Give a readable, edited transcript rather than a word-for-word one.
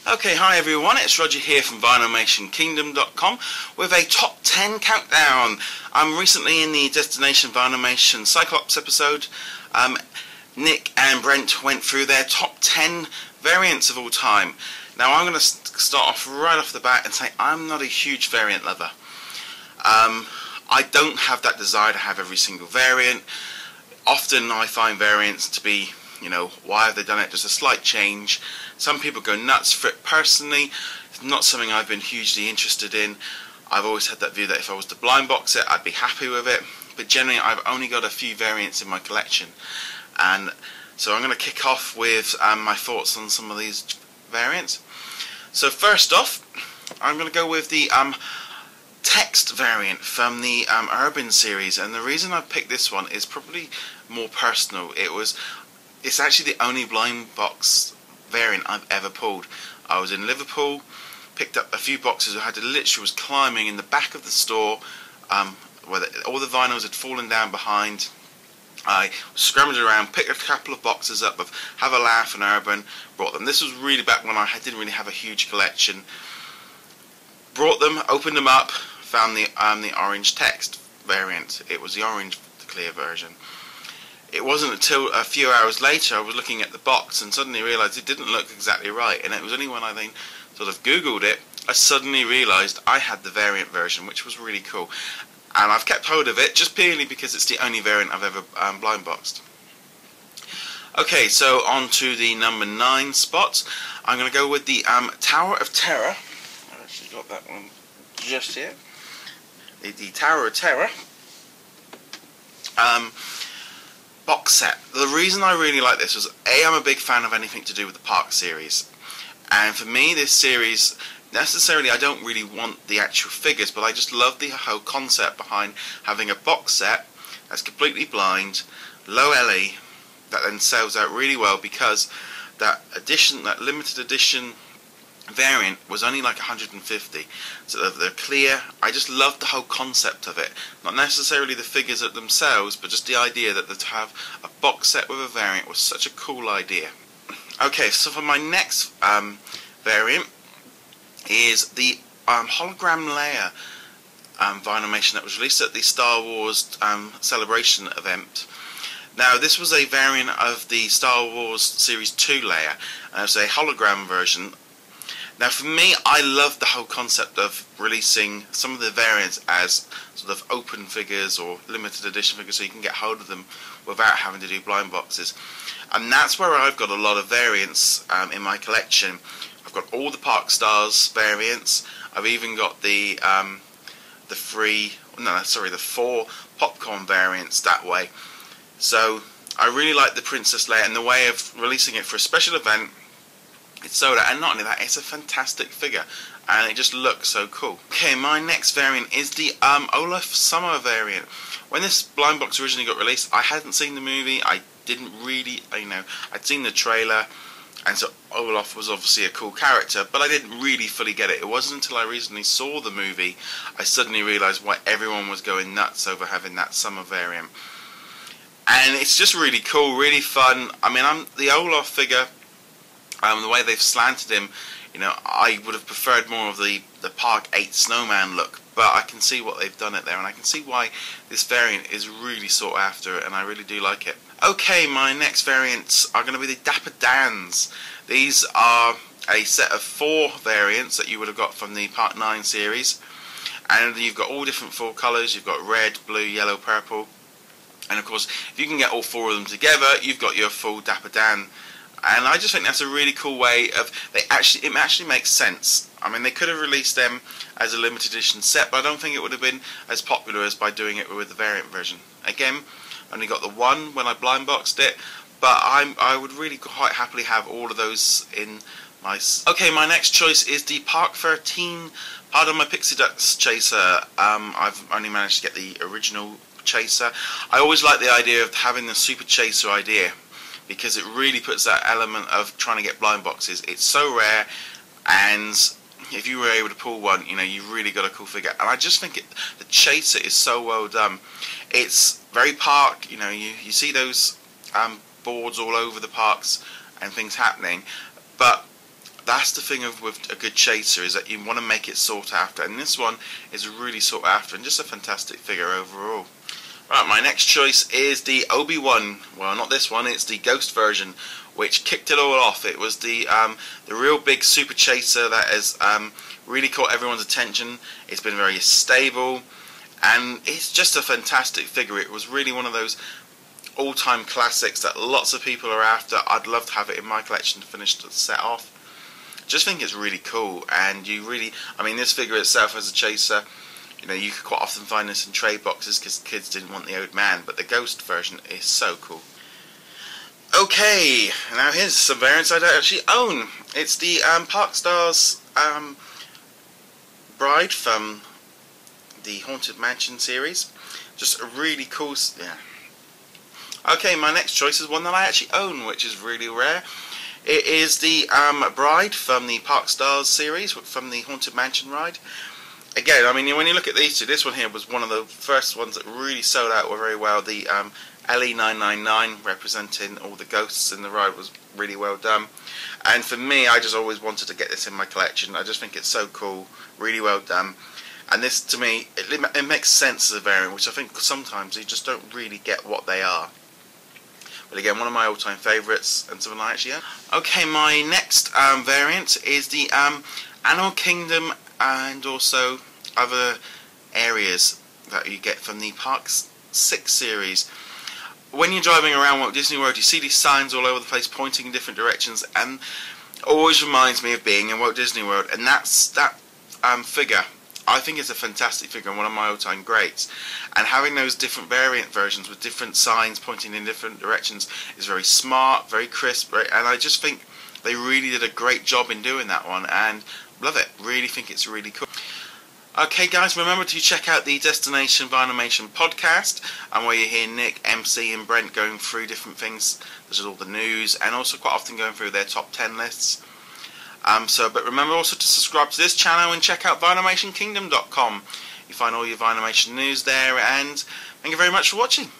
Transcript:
Okay, hi everyone, it's Roger here from VinylmationKingdom.com with a top 10 countdown. I'm recently in the Destination Vinylmation Cyclops episode. Nick and Brent went through their top 10 variants of all time. Now I'm going to start off right off the bat and say I'm not a huge variant lover. I don't have that desire to have every single variant. Often I find variants to be, why have they done it? Just a slight change. Some people go nuts for it. Personally, it's not something I've been hugely interested in. I've always had that view that if I was to blind box it, I'd be happy with it. But generally, I've only got a few variants in my collection. And so I'm going to kick off with my thoughts on some of these variants. So first off, I'm going to go with the text variant from the Urban series. And the reason I picked this one is probably more personal. It's actually the only blind box variant I've ever pulled. I was in Liverpool, picked up a few boxes. I literally was climbing in the back of the store where all the vinyls had fallen down behind. I scrambled around, picked a couple of boxes up of Have a Laugh and Urban, brought them. This was really back when I didn't really have a huge collection. Brought them, opened them up, found the orange text variant. It was the orange clear version. It wasn't until a few hours later I was looking at the box and suddenly realised it didn't look exactly right, and it was only when I then sort of googled it I suddenly realised I had the variant version, which was really cool, and I've kept hold of it just purely because it's the only variant I've ever blind boxed. Okay, so on to the number 9 spot. I'm going to go with the Tower of Terror. I've actually got that one just here. The Tower of Terror box set. The reason I really like this was I'm a big fan of anything to do with the Park series, and for me this series, necessarily I don't really want the actual figures, but I just love the whole concept behind having a box set that's completely blind, low LE, that then sells out really well because that limited edition variant was only like 150. So they're clear. I just love the whole concept of it. Not necessarily the figures themselves, but just the idea that to have a box set with a variant was such a cool idea. Okay, so for my next variant is the hologram layer Vinylmation that was released at the Star Wars celebration event. Now this was a variant of the Star Wars Series 2 layer, and it was a hologram version. Now for me, I love the whole concept of releasing some of the variants as sort of open figures or limited edition figures so you can get hold of them without having to do blind boxes. And that's where I've got a lot of variants in my collection. I've got all the Park Stars variants. I've even got the 4 popcorn variants that way. So I really like the Princess Leia and the way of releasing it for a special event. It's sold out, and not only that, it's a fantastic figure and it just looks so cool. Okay, my next variant is the Olaf Summer variant. When this blind box originally got released, I hadn't seen the movie. I didn't really, I'd seen the trailer, and so Olaf was obviously a cool character, but I didn't really fully get it. It wasn't until I recently saw the movie I suddenly realised why everyone was going nuts over having that summer variant. And it's just really cool, really fun. I mean, the Olaf figure, the way they've slanted him, I would have preferred more of the Park 8 snowman look, but I can see what they've done it there, and I can see why this variant is really sought after, and I really do like it. Okay, my next variants are going to be the Dapper Dans. These are a set of 4 variants that you would have got from the Part 9 series, and you've got all different 4 colours. You've got red, blue, yellow, purple, and of course if you can get all 4 of them together, you've got your full Dapper Dan. And I just think that's a really cool way of, it actually makes sense. I mean, they could have released them as a limited edition set, but I don't think it would have been as popular as by doing it with the variant version. Again, only got the one when I blind boxed it, but I would really quite happily have all of those in my... Okay, my next choice is the Park 13 Pardon My Pixie Dust Chaser. I've only managed to get the original Chaser. I always like the idea of having the Super Chaser idea, because it really puts that element of trying to get blind boxes. It's so rare, and if you were able to pull one, you've really got a cool figure. And I just think the Chaser is so well done. It's very Park, you see those boards all over the parks and things happening, but that's the thing with a good chaser, is that you want to make it sought after, and this one is really sought after and just a fantastic figure overall. Right, my next choice is the Obi-Wan. Well, not this one, it's the Ghost version, which kicked it all off. It was the real big super chaser that has really caught everyone's attention. It's been very stable, and it's just a fantastic figure. It was really one of those all-time classics that lots of people are after. I'd love to have it in my collection to finish the set off. Just think it's really cool, and this figure itself as a chaser, you could quite often find this in trade boxes because kids didn't want the old man, but the Ghost version is so cool. Okay, now here's some variants I don't actually own. It's the Park Stars Bride from the Haunted Mansion series. Just a really cool, yeah. Okay, my next choice is one that I actually own, which is really rare. It is the Bride from the Park Stars series, from the Haunted Mansion ride. Again, when you look at these two, this one here was one of the first ones that really sold out very well. The LE999 representing all the ghosts in the ride was really well done. And for me, I just always wanted to get this in my collection. I just think it's so cool, really well done. And this, to me, it makes sense as a variant, which I think sometimes you just don't really get what they are. But again, one of my all-time favourites, and something I actually own. Okay, my next variant is the Animal Kingdom and also other areas that you get from the Parks 6 series. When you're driving around Walt Disney World, you see these signs all over the place pointing in different directions, and it always reminds me of being in Walt Disney World. And that figure, I think, is a fantastic figure and one of my all-time greats. And having those different variant versions with different signs pointing in different directions is very smart, very crisp, and I just think they really did a great job in doing that one, and love it. Really think it's really cool. Okay guys, remember to check out the Destination Vinylmation Podcast, and where you hear Nick, MC and Brent going through different things, such as all the news, and also quite often going through their top 10 lists. But remember also to subscribe to this channel and check out VinylmationKingdom.com. You find all your Vinylmation news there, and thank you very much for watching.